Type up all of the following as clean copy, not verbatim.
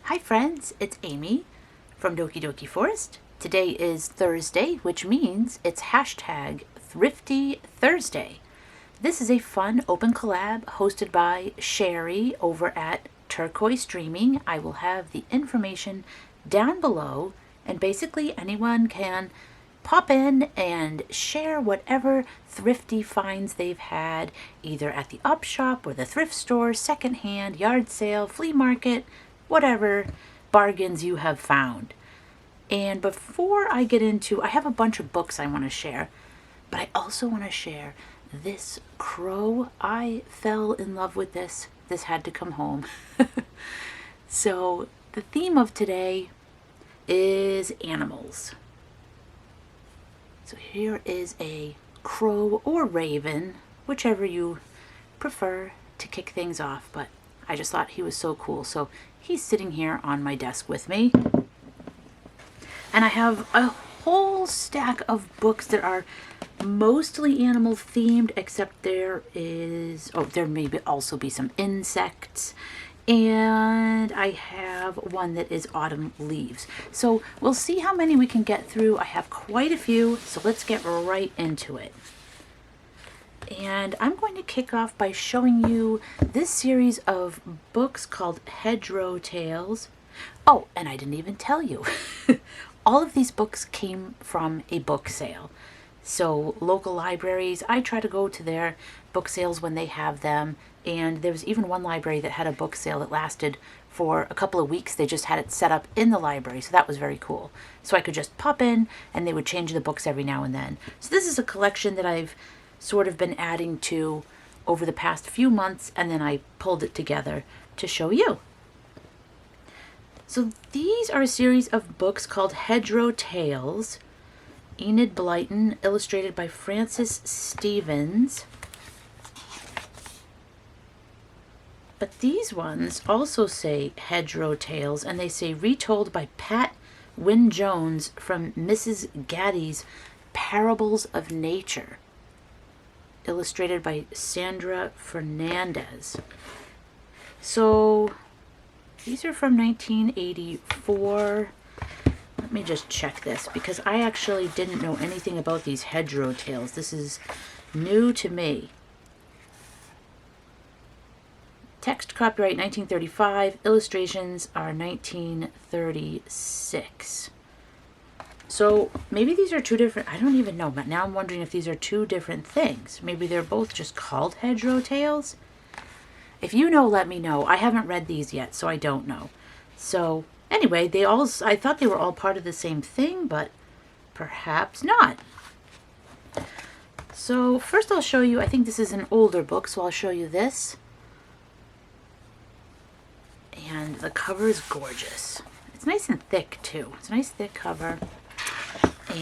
Hi friends, it's Amy from Doki Doki Forest. Today is Thursday, which means it's hashtag Thrifty Thursday. This is a fun open collab hosted by Sheree over at Turquoise Streaming. I will have the information down below, and basically anyone can pop in and share whatever thrifty finds they've had, either at the op shop or the thrift store, secondhand, yard sale, flea market, whatever bargains you have found. And before I get into, I have a bunch of books I want to share, but I also want to share this crow. I fell in love with this. This had to come home. So the theme of today is animals. So here is a crow or raven, whichever you prefer to kick things off, but I just thought he was so cool. So he's sitting here on my desk with me. And I have a whole stack of books that are mostly animal themed, except there may also be some insects. And I have one that is autumn leaves. So we'll see how many we can get through. I have quite a few, so let's get right into it. And I'm going to kick off by showing you this series of books called Hedro Tales. Oh, and I didn't even tell you. All of these books came from a book sale. So local libraries, I try to go to their book sales when they have them. And there was even one library that had a book sale that lasted for a couple of weeks. They just had it set up in the library, so that was very cool. So I could just pop in and they would change the books every now and then. So this is a collection that I've sort of been adding to over the past few months, and then I pulled it together to show you. So these are a series of books called Hedro Tales. Enid Blyton, illustrated by Frances Stevens. But these ones also say Hedro Tales, and they say retold by Pat Wynne Jones from Mrs. Gaddy's Parables of Nature. Illustrated by Sandra Fernandez. So these are from 1984. Let me just check this, because I actually didn't know anything about these Hedro Tales. This is new to me. Text copyright 1935, illustrations are 1936. So maybe these are two different, I don't even know, but now I'm wondering if these are two different things. Maybe they're both just called Hedro Tales. If you know, let me know. I haven't read these yet, so I don't know. So anyway, I thought they were all part of the same thing, but perhaps not. So first I'll show you, I think this is an older book, so I'll show you this. And the cover is gorgeous. It's nice and thick too. It's a nice thick cover.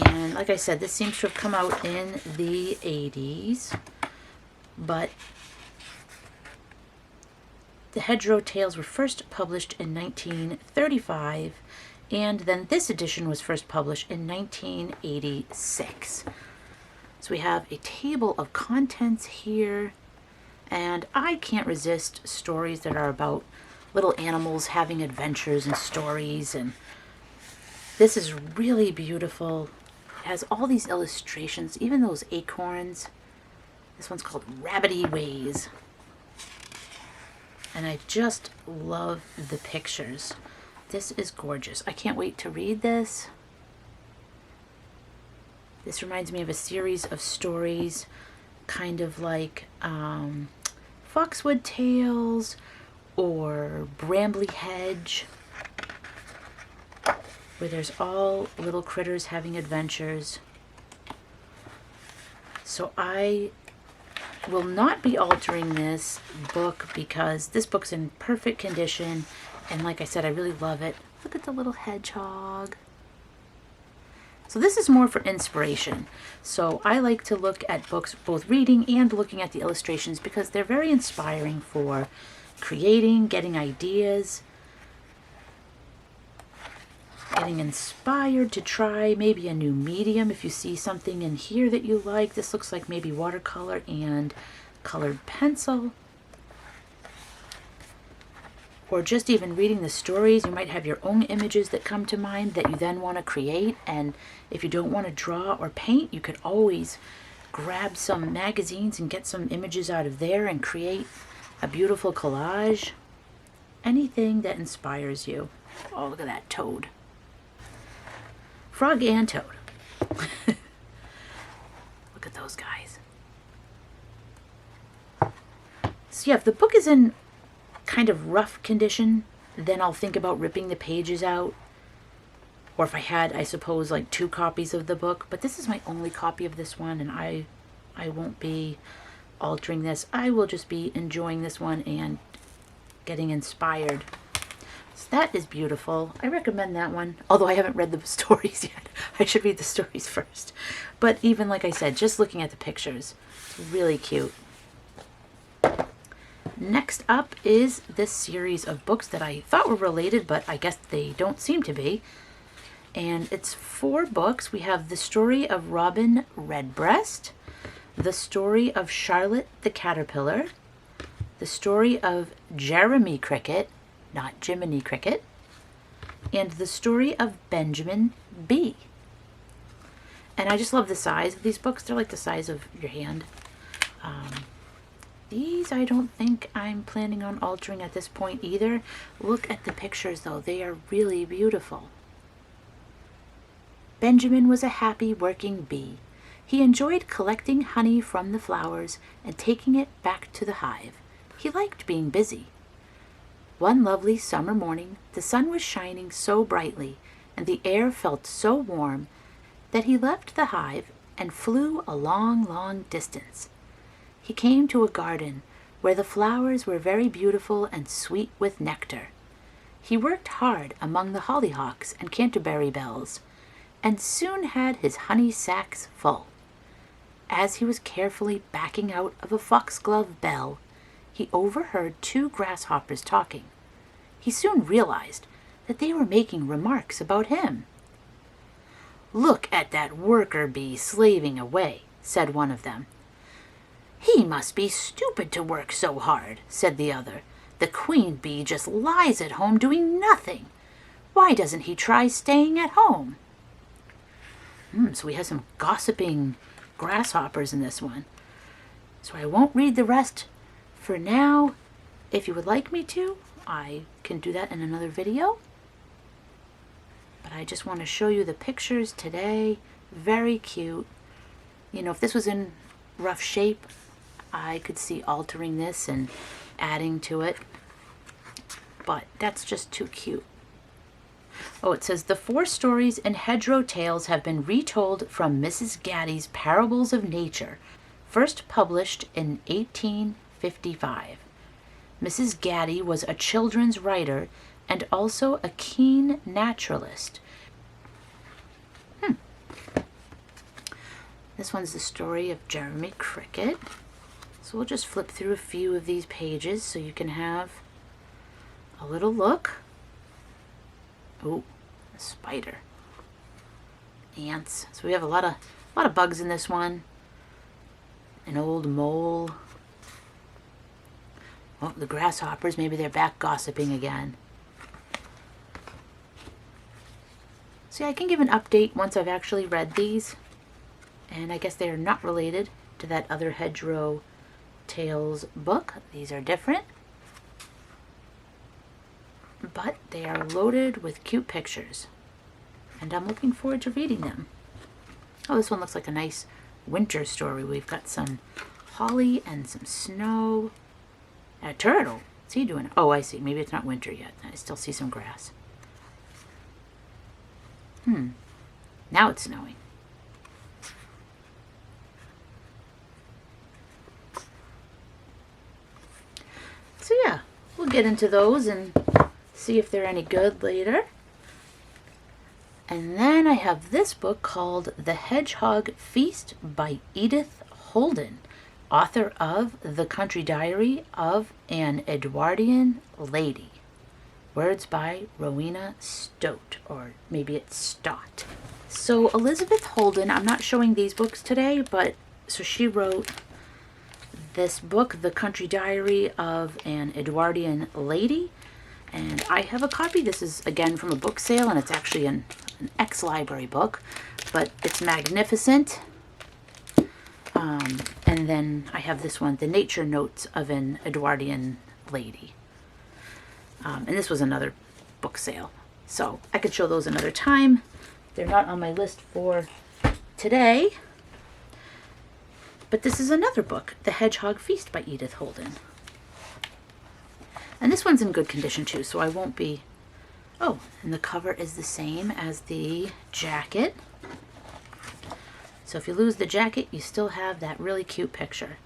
And like I said, this seems to have come out in the 80s. But the Hedro Tales were first published in 1935. And then this edition was first published in 1986. So we have a table of contents here. And I can't resist stories that are about little animals having adventures and stories, and this is really beautiful. It has all these illustrations, even those acorns. This one's called Rabbity Ways. And I just love the pictures. This is gorgeous. I can't wait to read this. This reminds me of a series of stories, kind of like Foxwood Tales, or Brambly Hedge, where there's all little critters having adventures. So I will not be altering this book because this book's in perfect condition, and like I said, I really love it. Look at the little hedgehog. So this is more for inspiration. So I like to look at books, both reading and looking at the illustrations, because they're very inspiring for creating, getting ideas, getting inspired to try maybe a new medium. If you see something in here that you like, this looks like maybe watercolor and colored pencil. or just even reading the stories. You might have your own images that come to mind that you then want to create. And if you don't want to draw or paint, you could always grab some magazines and get some images out of there and create a beautiful collage. Anything that inspires you. Oh, look at that toad. Frog and toad. Look at those guys. So yeah, if the book is in kind of rough condition, then I'll think about ripping the pages out. Or if I had, I suppose, like 2 copies of the book. But this is my only copy of this one, and I won't be altering this. I will just be enjoying this one and getting inspired. So that is beautiful. I recommend that one. Although I haven't read the stories yet. I should read the stories first. But even like I said, just looking at the pictures, it's really cute. Next up is this series of books that I thought were related, but I guess they don't seem to be. And it's 4 books. We have The Story of Robin Redbreast, The Story of Charlotte the Caterpillar, The Story of Jeremy Cricket, not Jiminy Cricket, and The Story of Benjamin B. And I just love the size of these books. They're like the size of your hand. These I don't think I'm planning on altering at this point either. Look at the pictures though. They are really beautiful. Benjamin was a happy working bee. He enjoyed collecting honey from the flowers and taking it back to the hive. He liked being busy. One lovely summer morning, the sun was shining so brightly and the air felt so warm that he left the hive and flew a long, long distance. He came to a garden where the flowers were very beautiful and sweet with nectar. He worked hard among the hollyhocks and canterbury bells, and soon had his honey sacks full. As he was carefully backing out of a foxglove bell, he overheard 2 grasshoppers talking. He soon realized that they were making remarks about him. "Look at that worker bee slaving away," said one of them. "He must be stupid to work so hard," said the other. "The queen bee just lies at home doing nothing. Why doesn't he try staying at home?" So we have some gossiping grasshoppers in this one. So I won't read the rest for now. If you would like me to, I can do that in another video. But I just want to show you the pictures today. Very cute. You know, if this was in rough shape, I could see altering this and adding to it. But that's just too cute. Oh, it says, the 4 stories in Hedro Tales have been retold from Mrs. Gaddy's Parables of Nature, first published in 1855. Mrs. Gaddy was a children's writer and also a keen naturalist. This one's the story of Jeremy Cricket. So we'll just flip through a few of these pages so you can have a little look. Oh, a spider. Ants. So we have a lot of bugs in this one. An old mole. Oh, the grasshoppers. Maybe they're back gossiping again. See, I can give an update once I've actually read these. And I guess they are not related to that other Hedro Tales book. These are different. But they are loaded with cute pictures. And I'm looking forward to reading them. Oh, this one looks like a nice winter story. We've got some holly and some snow. And a turtle. What's he doing? Oh, I see. Maybe it's not winter yet. I still see some grass. Now it's snowing. So yeah, we'll get into those and see if they're any good later. And then I have this book called The Hedgehog Feast by Edith Holden, author of The Country Diary of an Edwardian Lady. Words by Rowena Stott, or maybe it's Stott. So Elizabeth Holden, I'm not showing these books today, but so she wrote this book, The Country Diary of an Edwardian Lady, And I have a copy. This is, again, from a book sale, and it's actually an ex-library book, but it's magnificent. And then I have this one, The Nature Notes of an Edwardian Lady. And this was another book sale. So I could show those another time. They're not on my list for today. But this is another book, The Hedgehog Feast by Edith Holden. And this one's in good condition too, so I won't be... Oh, and the cover is the same as the jacket. So if you lose the jacket, you still have that really cute picture.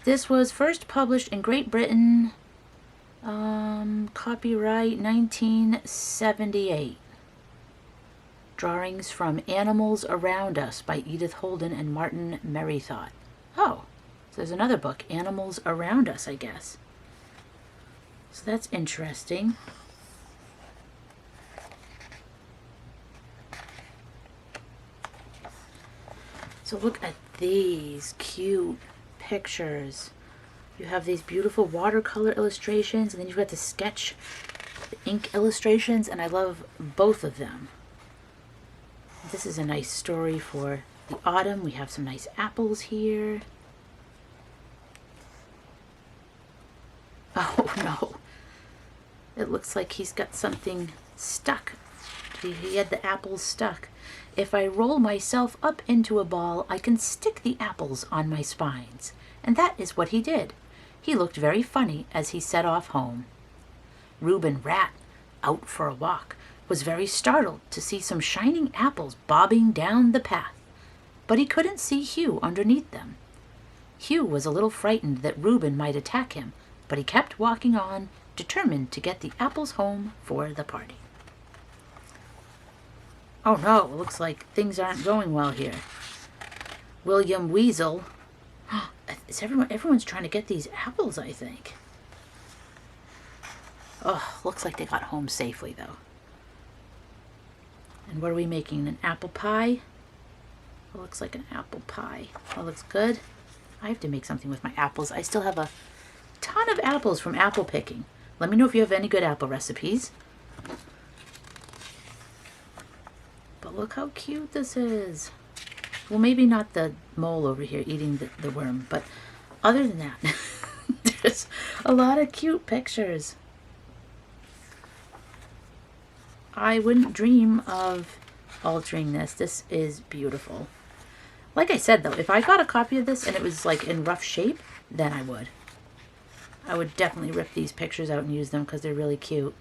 This was first published in Great Britain, copyright 1978. Drawings from Animals Around Us by Edith Holden and Martin Merrythought. Oh, so there's another book, Animals Around Us, I guess. So that's interesting. So look at these cute pictures. You have these beautiful watercolor illustrations, and then you've got the sketch, the ink illustrations, and I love both of them. This is a nice story for the autumn. We have some nice apples here. Oh no. It looks like he's got something stuck. He had the apples stuck. If I roll myself up into a ball, I can stick the apples on my spines. And that is what he did. He looked very funny as he set off home. Reuben Rat, out for a walk, was very startled to see some shining apples bobbing down the path. But he couldn't see Hugh underneath them. Hugh was a little frightened that Reuben might attack him, but he kept walking on, determined to get the apples home for the party. Oh no, it looks like things aren't going well here. William Weasel. Is everyone's trying to get these apples, I think. Oh, looks like they got home safely, though. And what are we making? An apple pie? It looks like an apple pie. That looks good. I have to make something with my apples. I still have a ton of apples from apple picking. Let me know if you have any good apple recipes. But look how cute this is. Well, maybe not the mole over here eating the worm, but other than that, there's a lot of cute pictures. I wouldn't dream of altering this. This is beautiful. Like I said, though, if I got a copy of this and it was like in rough shape, then I would. I would definitely rip these pictures out and use them because they're really cute.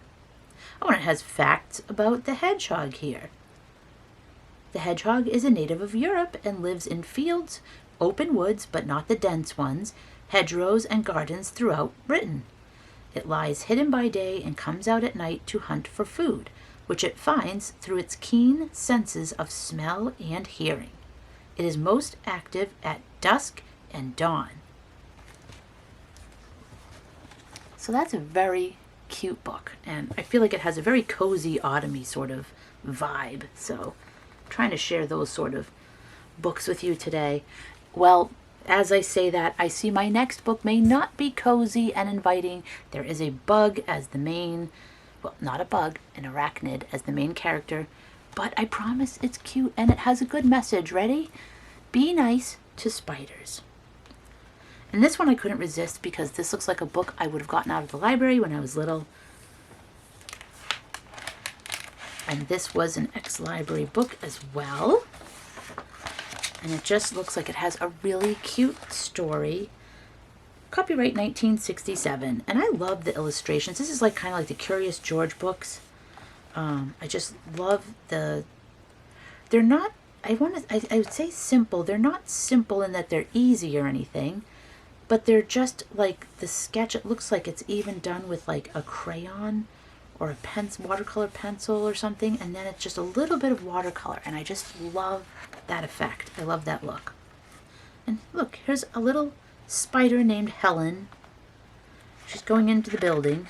Oh, and it has facts about the hedgehog here. The hedgehog is a native of Europe and lives in fields, open woods, but not the dense ones, hedgerows and gardens throughout Britain. It lies hidden by day and comes out at night to hunt for food, which it finds through its keen senses of smell and hearing. It is most active at dusk and dawn. So that's a very cute book, and I feel like it has a very cozy autumny sort of vibe, so I'm trying to share those sort of books with you today. Well, as I say that, I see my next book may not be cozy and inviting. There is a bug as the main, well, not a bug, an arachnid as the main character, but I promise it's cute and it has a good message. Ready? Be nice to spiders. And this one I couldn't resist because this looks like a book I would have gotten out of the library when I was little. And this was an ex-library book as well. And it just looks like it has a really cute story. Copyright 1967. And I love the illustrations. This is like kind of like the Curious George books. I just love the... They're not... I would say simple. They're not simple in that they're easy or anything. But they're just like the sketch. It looks like it's even done with like a crayon or a watercolor pencil or something. And then it's just a little bit of watercolor. And I just love that effect. I love that look. And look, here's a little spider named Helen. She's going into the building.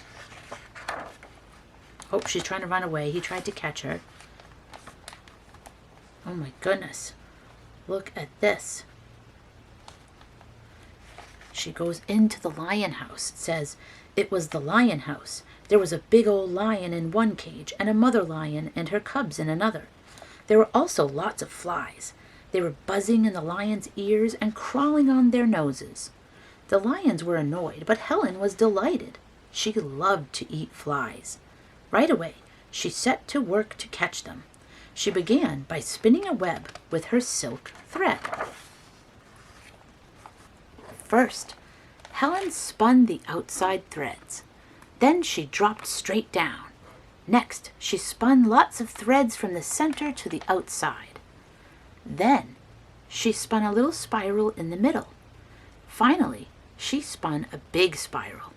Oh, she's trying to run away. He tried to catch her. Oh my goodness. Look at this. She goes into the lion house. It says, It was the lion house. There was a big old lion in one cage and a mother lion and her cubs in another. There were also lots of flies. They were buzzing in the lion's ears and crawling on their noses. The lions were annoyed, but Helen was delighted. She loved to eat flies. Right away, she set to work to catch them. She began by spinning a web with her silk thread. First, Helen spun the outside threads. Then she dropped straight down. Next, she spun lots of threads from the center to the outside. Then, she spun a little spiral in the middle. Finally, she spun a big spiral.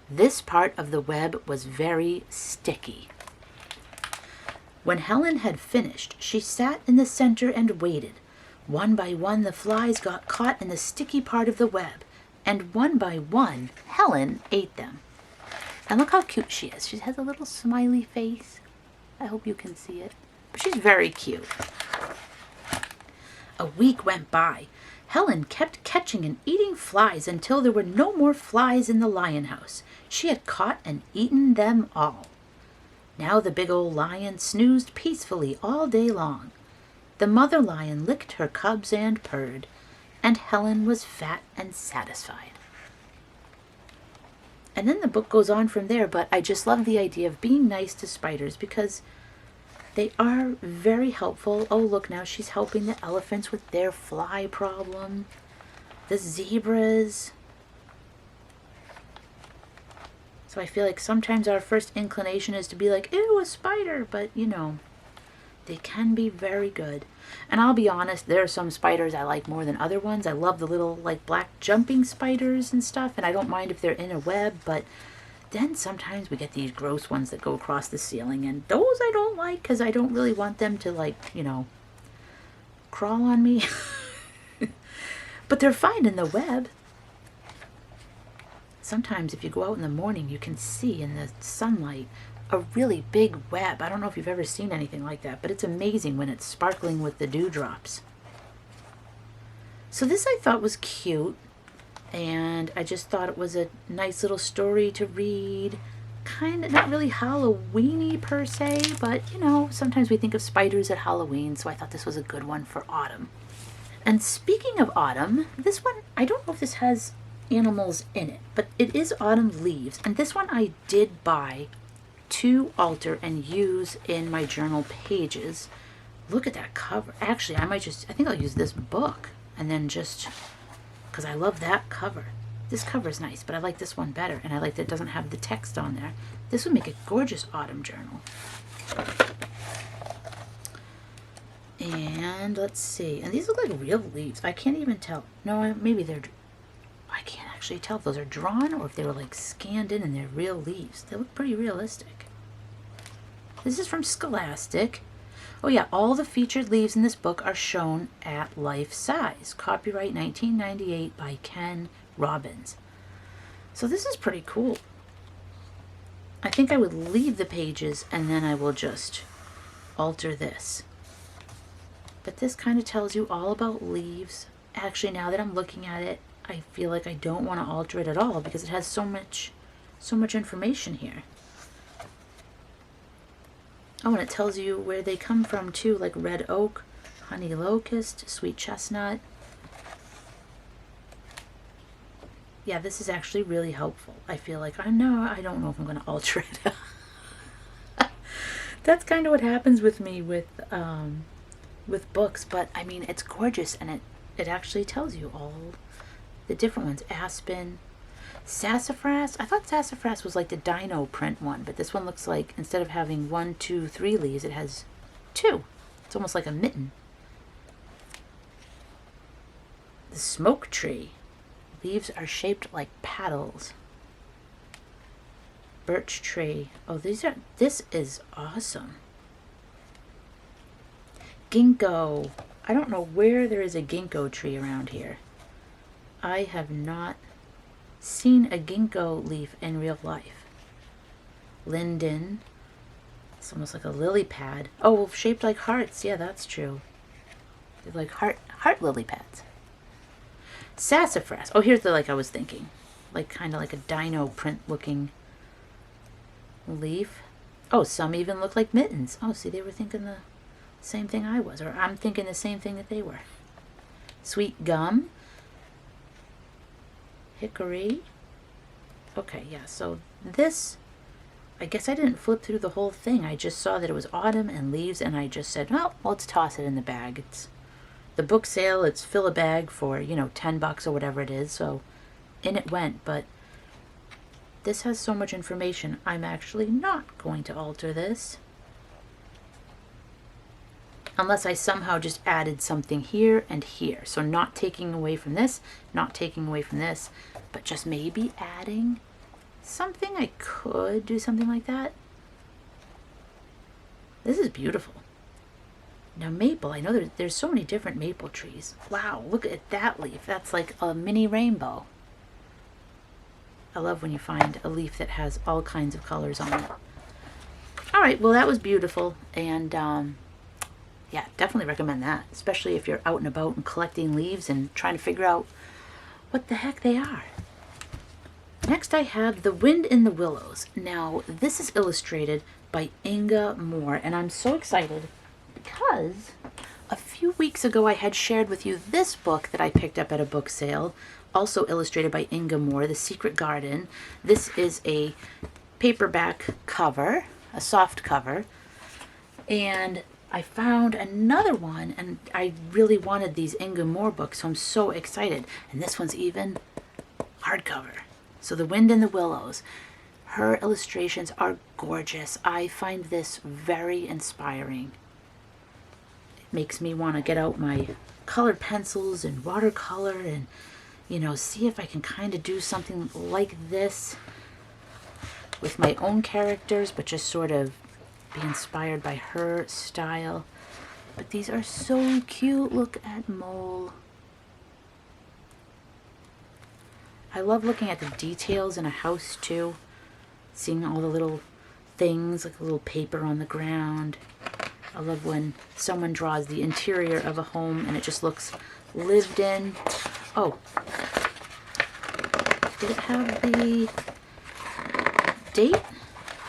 This part of the web was very sticky. When Helen had finished, she sat in the center and waited. One by one, the flies got caught in the sticky part of the web, and one by one, Helen ate them. And look how cute she is. She has a little smiley face. I hope you can see it. But she's very cute. A week went by. Helen kept catching and eating flies until there were no more flies in the lion house. She had caught and eaten them all. Now the big old lion snoozed peacefully all day long. The mother lion licked her cubs and purred, and Helen was fat and satisfied. And then the book goes on from there, but I just love the idea of being nice to spiders because they are very helpful. Oh, look, now she's helping the elephants with their fly problem. The zebras. So I feel like sometimes our first inclination is to be like, ew, a spider, but you know, they can be very good. And I'll be honest, there are some spiders I like more than other ones. I love the little like black jumping spiders and stuff, and I don't mind if they're in a web, but then sometimes we get these gross ones that go across the ceiling, and those I don't like because I don't really want them to, like, you know, crawl on me. But they're fine in the web. Sometimes if you go out in the morning, you can see in the sunlight a really big web. I don't know if you've ever seen anything like that, but it's amazing when it's sparkling with the dewdrops. So this I thought was cute, and I just thought it was a nice little story to read. Kind of not really Halloween-y per se, but you know, sometimes we think of spiders at Halloween, so I thought this was a good one for autumn. And speaking of autumn, this one, I don't know if this has animals in it, but it is autumn leaves, and this one I did buy to alter and use in my journal pages. Look at that cover. Actually, I think I'll use this book and then just, because I love that cover. This cover is nice, but I like this one better, and I like that it doesn't have the text on there. This would make a gorgeous autumn journal. And let's see, and these look like real leaves. I can't even tell. No, maybe I can't actually tell if those are drawn or if they were like scanned in and they're real leaves. They look pretty realistic. This is from Scholastic. Oh yeah, all the featured leaves in this book are shown at life size. Copyright 1998 by Ken Robbins. So this is pretty cool. I think I would leave the pages and then I will just alter this. But this kind of tells you all about leaves. Actually, now that I'm looking at it, I feel like I don't want to alter it at all because it has so much information here. Oh, and it tells you where they come from too, like red oak, honey locust, sweet chestnut. Yeah, this is actually really helpful. I feel like I don't know if I'm going to alter it. That's kind of what happens with me with books, but I mean, it's gorgeous, and it actually tells you all the different ones. Aspen, sassafras. I thought sassafras was like the dino print one, but this one looks like instead of having 1, 2, 3 leaves, it has 2. It's almost like a mitten. The smoke tree. Leaves are shaped like paddles. Birch tree. Oh, this is awesome. Ginkgo. I don't know where there is a ginkgo tree around here. I have not seen a ginkgo leaf in real life. Linden. It's almost like a lily pad. Oh, shaped like hearts. Yeah, that's true. They're like heart lily pads. Sassafras. Oh, here's the like I was thinking. like kind of like a dino print looking leaf. Oh, some even look like mittens. Oh, see, they were thinking the same thing I was, or I'm thinking the same thing that they were. Sweet gum. Hickory. Okay, yeah, so this, I guess I didn't flip through the whole thing. I just saw that it was autumn and leaves, and I just said, oh, well, let's toss it in the bag. It's the book sale. It's fill a bag for, you know, $10 or whatever it is. So in it went, but this has so much information. I'm actually not going to alter this. Unless I somehow just added something here and here. So not taking away from this, not taking away from this, but just maybe adding something. I could do something like that. This is beautiful. Now maple, I know there's so many different maple trees. Wow, look at that leaf. That's like a mini rainbow. I love when you find a leaf that has all kinds of colors on it. All right, well, that was beautiful. And yeah, definitely recommend that, especially if you're out and about and collecting leaves and trying to figure out what the heck they are. Next I have The Wind in the Willows. Now this is illustrated by Inga Moore, and I'm so excited because a few weeks ago I had shared with you this book that I picked up at a book sale, also illustrated by Inga Moore, The Secret Garden. This is a paperback cover, a soft cover, and I found another one, and I really wanted these Inga Moore books, so I'm so excited. And this one's even hardcover. So The Wind in the Willows. Her illustrations are gorgeous. I find this very inspiring. It makes me want to get out my colored pencils and watercolor and, you know, see if I can kind of do something like this with my own characters, but just sort of be inspired by her style. But these are so cute. Look at Mole. I love looking at the details in a house too. Seeing all the little things, like a little paper on the ground. I love when someone draws the interior of a home and it just looks lived in. Oh, did it have the date?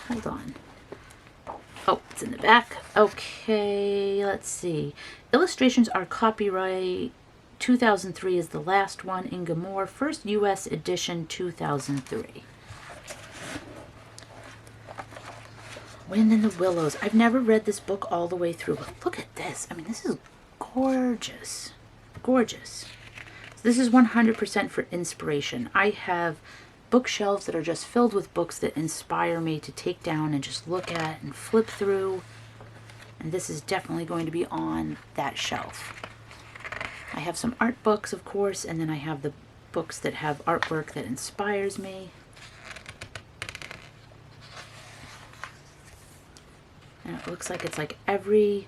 Hold on. Oh, it's in the back. Okay, let's see. Illustrations are copyright 2003 is the last one. Inga Moore, first U.S. edition 2003. Wind in the Willows. I've never read this book all the way through, but look at this. I mean, this is gorgeous. Gorgeous. So this is 100% for inspiration. I have bookshelves that are just filled with books that inspire me to take down and just look at and flip through. And this is definitely going to be on that shelf. I have some art books, of course, and then I have the books that have artwork that inspires me. And it looks like it's like every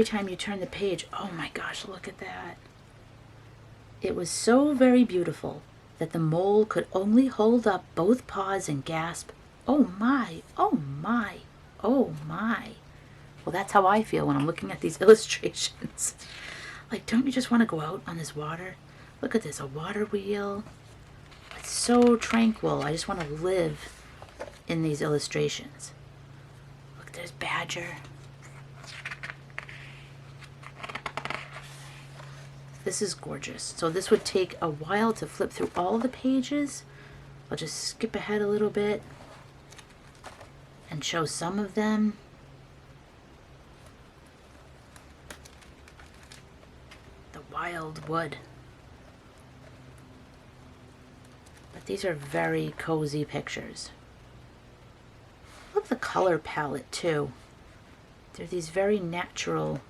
time you turn the page, oh my gosh, look at that. It was so very beautiful that the mole could only hold up both paws and gasp, "Oh my, oh my, oh my." Well, that's how I feel when I'm looking at these illustrations. Like, don't you just want to go out on this water? Look at this, a water wheel. It's so tranquil. I just want to live in these illustrations. Look, there's Badger. This is gorgeous. So this would take a while to flip through all the pages. I'll just skip ahead a little bit and show some of them. The wild wood. But these are very cozy pictures. Look at the color palette too. They're these very natural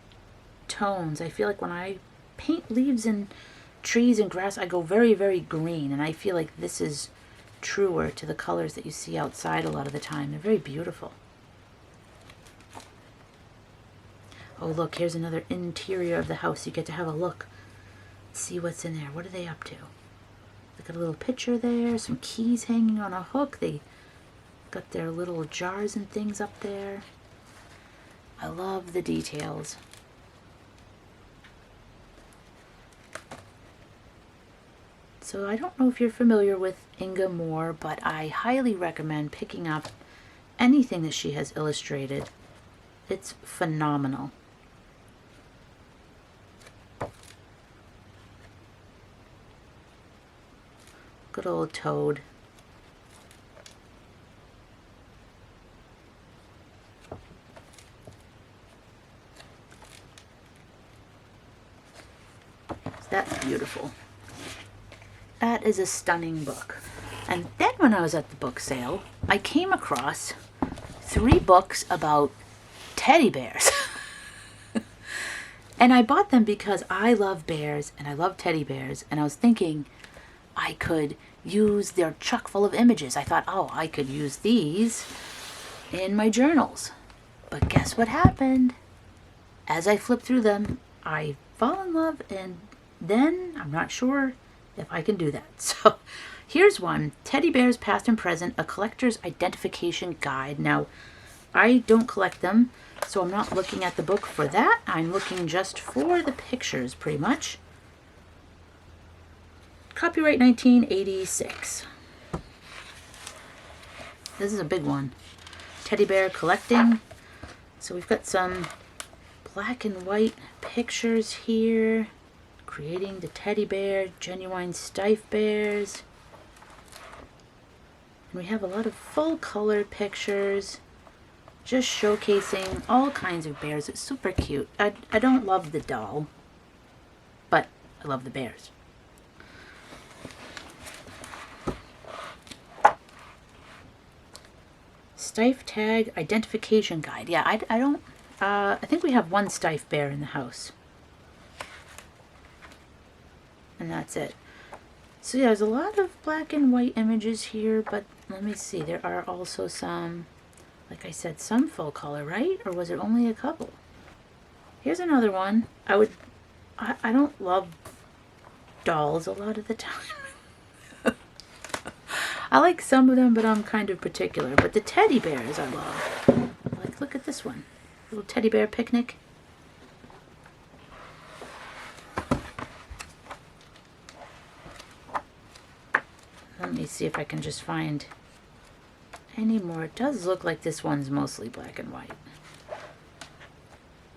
tones. I feel like when I paint leaves and trees and grass, I go very, very green, and I feel like this is truer to the colors that you see outside a lot of the time. They're very beautiful. Oh, look, here's another interior of the house. You get to have a look, see what's in there. What are they up to? Look at a little picture there, some keys hanging on a hook. They got their little jars and things up there. I love the details. So I don't know if you're familiar with Inga Moore, but I highly recommend picking up anything that she has illustrated. It's phenomenal. Good old Toad. That's beautiful. That is a stunning book. And then when I was at the book sale, I came across 3 books about teddy bears. And I bought them because I love bears and I love teddy bears. And I was thinking I could use, they're chock full of images. I thought, oh, I could use these in my journals. But guess what happened? As I flipped through them, I fell in love, and then I'm not sure if I can do that. So here's one, Teddy Bears Past and Present, a collector's identification guide. Now, I don't collect them, so I'm not looking at the book for that. I'm looking just for the pictures, pretty much. Copyright 1986. This is a big one. Teddy bear collecting. So we've got some black and white pictures here. Creating the teddy bear, genuine Stif bears. And we have a lot of full color pictures. Just showcasing all kinds of bears. It's super cute. I don't love the doll, but I love the bears. Stif tag identification guide. Yeah, I don't, I think we have one Stif bear in the house. And that's it. So yeah, there's a lot of black and white images here, but let me see. There are also some, like I said, some full color, right? Or was it only a couple? Here's another one. I don't love dolls a lot of the time. I like some of them, but I'm kind of particular. But the teddy bears I love. Like, look at this one. Little teddy bear picnic. Let me see if I can just find any more. It does look like this one's mostly black and white.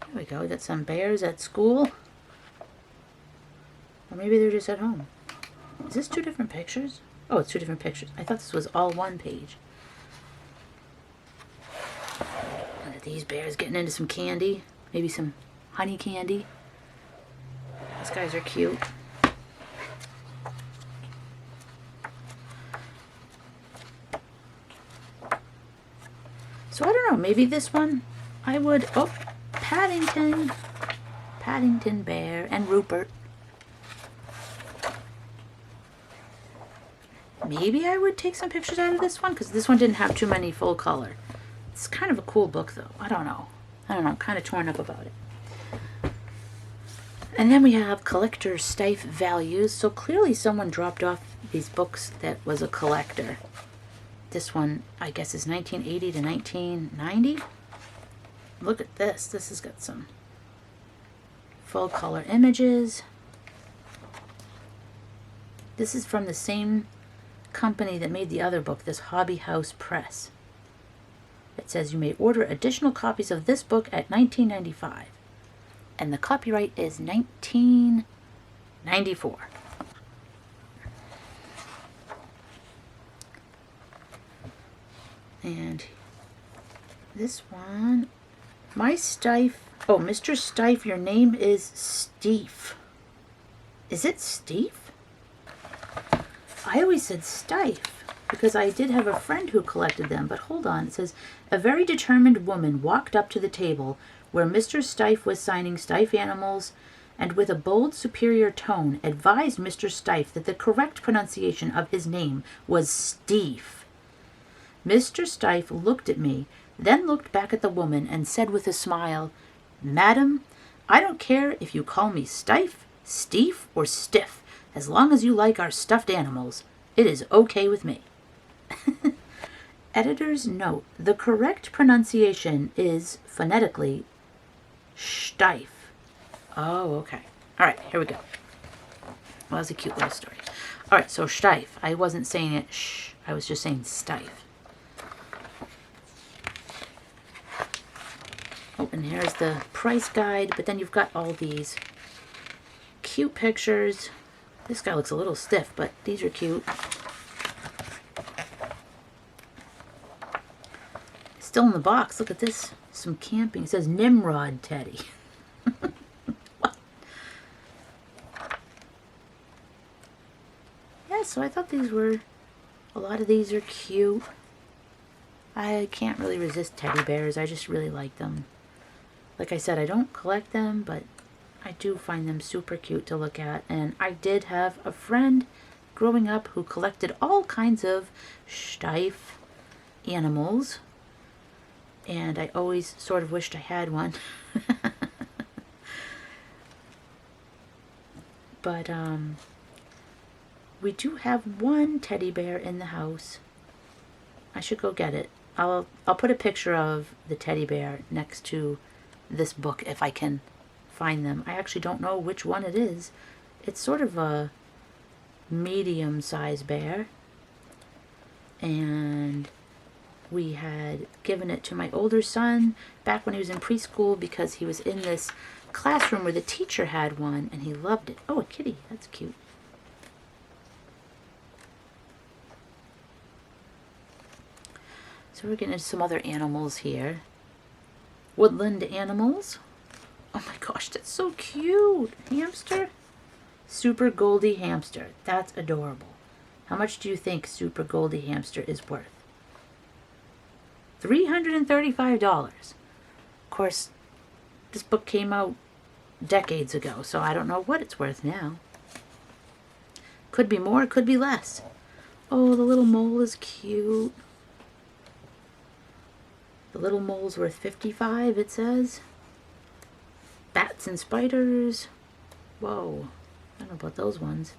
There we go. We got some bears at school. Or maybe they're just at home. Is this 2 different pictures? Oh, it's 2 different pictures. I thought this was all one page. Look at these bears getting into some candy. Maybe some honey candy. These guys are cute. So I don't know, maybe this one I would, oh, Paddington Bear, and Rupert. Maybe I would take some pictures out of this one, because this one didn't have too many full color. It's kind of a cool book though, I don't know, I'm kind of torn up about it. And then we have Collector Stif Values, so clearly someone dropped off these books that was a collector. This one, I guess, is 1980 to 1990. Look at this. This has got some full color images. This is from the same company that made the other book, this Hobby House Press. It says you may order additional copies of this book at $19.95. And the copyright is 1994. And this one, my Stif, oh, Mr. Stif, your name is Stif. Is it Stif? I always said Stif because I did have a friend who collected them, but hold on. It says, a very determined woman walked up to the table where Mr. Stif was signing Stif animals and with a bold, superior tone advised Mr. Stif that the correct pronunciation of his name was Stif. Mr. Stif looked at me, then looked back at the woman and said with a smile, Madam, I don't care if you call me Stif, Stif, or Stiff, as long as you like our stuffed animals. It is okay with me. Editor's note, the correct pronunciation is phonetically Stif. Oh, okay. All right, here we go. Well, that was a cute little story. All right, so Stif. I wasn't saying it shh. I was just saying Stif. Oh, and here's the price guide. But then you've got all these cute pictures. This guy looks a little stiff, but these are cute. Still in the box. Look at this. Some camping. It says Nimrod Teddy. Yeah, so I thought these were... A lot of these are cute. I can't really resist teddy bears. I just really like them. Like I said, I don't collect them, but I do find them super cute to look at. And I did have a friend growing up who collected all kinds of Stif animals. And I always sort of wished I had one. But we do have one teddy bear in the house. I should go get it. I'll put a picture of the teddy bear next to this book if I can find them. I actually don't know which one it is. It's sort of a medium-sized bear. And we had given it to my older son back when he was in preschool because he was in this classroom where the teacher had one and he loved it. Oh, a kitty. That's cute. So we're getting into some other animals here. Woodland animals. Oh my gosh, that's so cute. Hamster. Super Goldie hamster. That's adorable. How much do you think Super Goldie hamster is worth? $335. Of course, this book came out decades ago, so I don't know what it's worth now. Could be more, could be less. Oh, the little mole is cute. The little mole's worth $55, it says. Bats and spiders. Whoa, I don't know about those ones.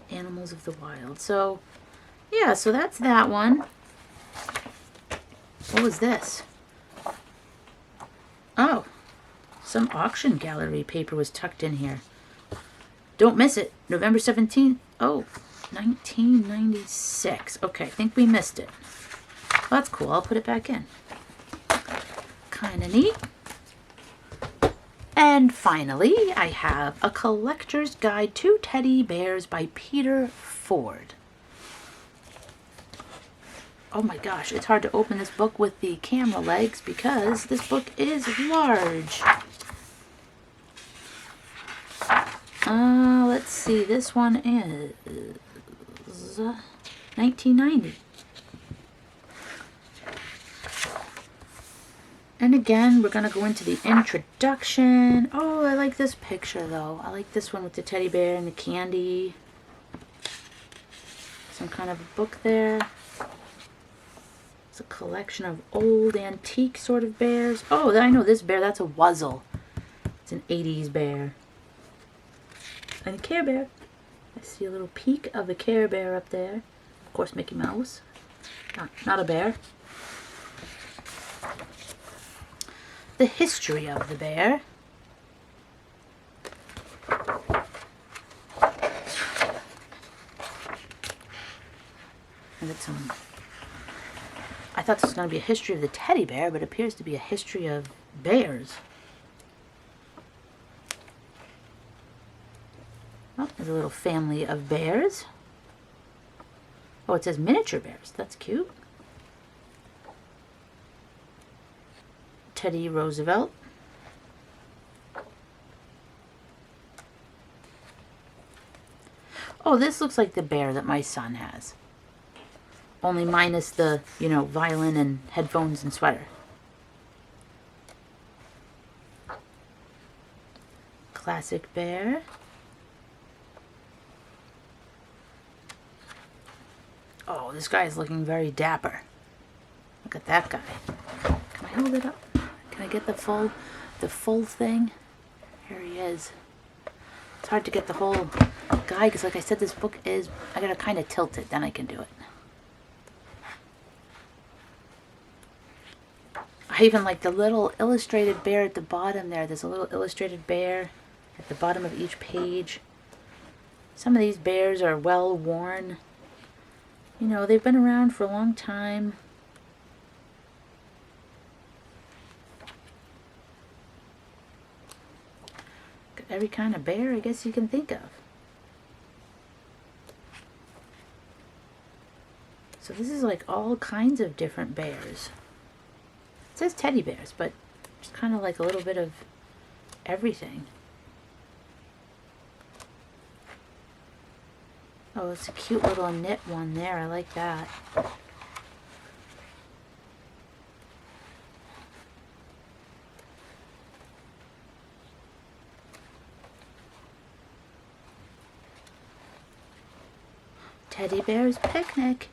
Animals of the wild. So, yeah, so that's that one. What was this? Oh, some auction gallery paper was tucked in here. Don't miss it. November 17th. Oh, 1996. Okay, I think we missed it. Well, that's cool. I'll put it back in. Kind of neat. And finally, I have A Collector's Guide to Teddy Bears by Peter Ford. Oh my gosh, it's hard to open this book with the camera legs because this book is large. Let's see, this one is 1990. And again, we're going to go into the introduction. Oh, I like this picture though. I like this one with the teddy bear and the candy. Some kind of a book there. It's a collection of old antique sort of bears. Oh, I know this bear. That's a Wuzzle. It's an 80s bear. And a Care Bear. I see a little peek of a Care Bear up there. Of course, Mickey Mouse. Not a bear. The history of the bear. And it's I thought this was going to be a history of the teddy bear, but it appears to be a history of bears. Oh, there's a little family of bears. Oh, it says miniature bears. That's cute. Teddy Roosevelt. Oh, this looks like the bear that my son has. Only minus the, violin and headphones and sweater. Classic bear. Oh, this guy is looking very dapper. Look at that guy. Can I hold it up? Can I get the full thing? Here he is. It's hard to get the whole guy because, like I said, this book is, I gotta kind of tilt it, then I can do it. I even like the little illustrated bear at the bottom there. There's a little illustrated bear at the bottom of each page. Some of these bears are well worn. You know, they've been around for a long time. Got every kind of bear I guess you can think of. So this is like all kinds of different bears. It says teddy bears, but it's kind of like a little bit of everything. Oh, it's a cute little knit one there. I like that. Teddy Bear's Picnic.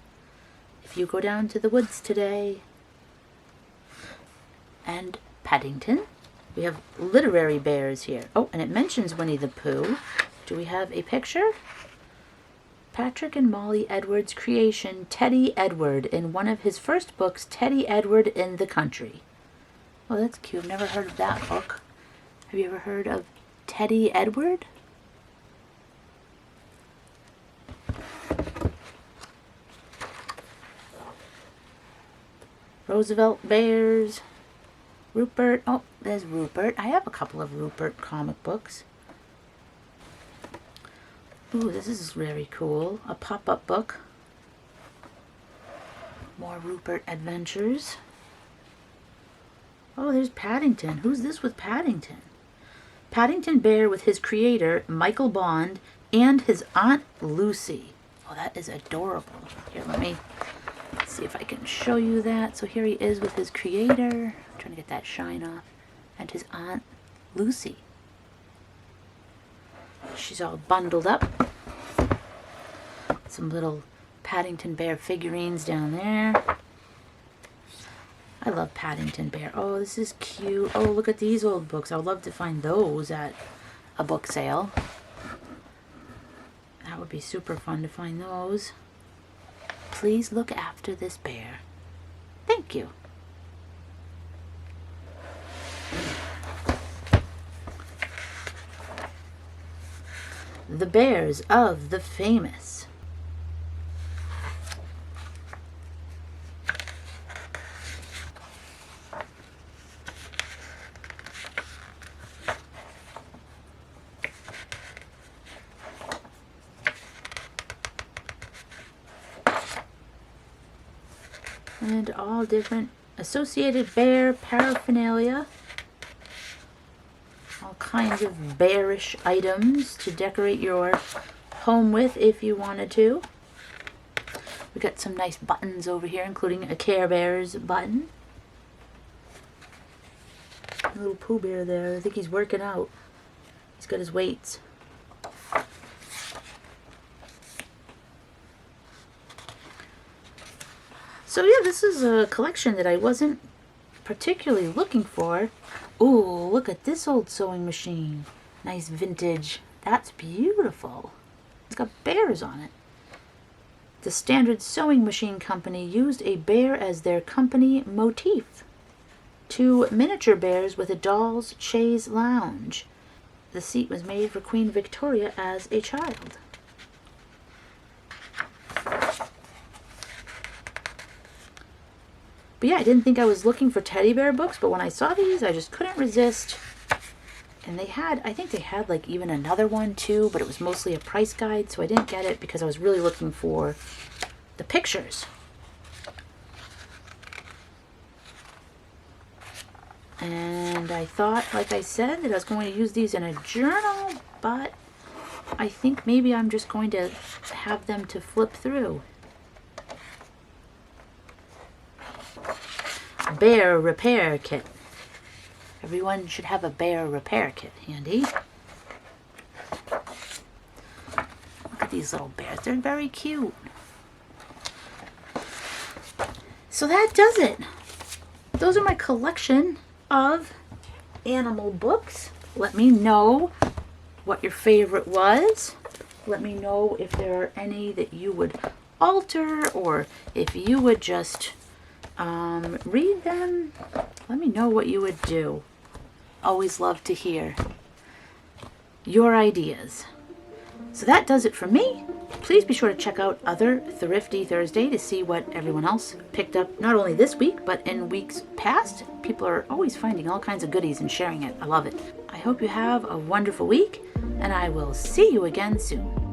If you go down to the woods today. And Paddington. We have literary bears here. Oh, and it mentions Winnie the Pooh. Do we have a picture? Patrick and Molly Edwards' creation, Teddy Edward, in one of his first books, Teddy Edward in the Country. Oh, that's cute. I've never heard of that book. Have you ever heard of Teddy Edward? Roosevelt Bears. Rupert. Oh, there's Rupert. I have a couple of Rupert comic books. Ooh, this is very cool. A pop-up book. More Rupert adventures. Oh, there's Paddington. Who's this with Paddington? Paddington Bear with his creator, Michael Bond, and his Aunt Lucy. Oh, that is adorable. Here, let me see if I can show you that. So here he is with his creator. I'm trying to get that shine off. And his Aunt Lucy. She's all bundled up. Some little Paddington Bear figurines down there. I love Paddington Bear. Oh, this is cute. Oh, look at these old books. I would love to find those at a book sale. That would be super fun to find those. Please look after this bear. Thank you. The Bears of the Famous. And all different associated bear paraphernalia. All kinds of bearish items to decorate your home with if you wanted to. We got some nice buttons over here, including a Care Bears button. A little Pooh Bear there. I think he's working out. He's got his weights. So yeah, this is a collection that I wasn't particularly looking for. Ooh, look at this old sewing machine. Nice vintage. That's beautiful. It's got bears on it. The Standard Sewing Machine Company used a bear as their company motif. 2 miniature bears with a doll's chaise lounge. The seat was made for Queen Victoria as a child. But yeah, I didn't think I was looking for teddy bear books, but when I saw these, I just couldn't resist. And they had, I think they had like even another one too, but it was mostly a price guide, so I didn't get it because I was really looking for the pictures. And I thought, like I said, that I was going to use these in a journal, but I think maybe I'm just going to have them to flip through. Bear repair kit. Everyone should have a bear repair kit handy. Look at these little bears. They're very cute. So that does it. Those are my collection of animal books. Let me know what your favorite was. Let me know if there are any that you would alter, or if you would just read them. Let me know what you would do. Always love to hear your ideas. So that does it for me. Please be sure to check out other Thrifty Thursday to see what everyone else picked up, not only this week, but in weeks past. People are always finding all kinds of goodies and sharing it. I love it. I hope you have a wonderful week, and I will see you again soon.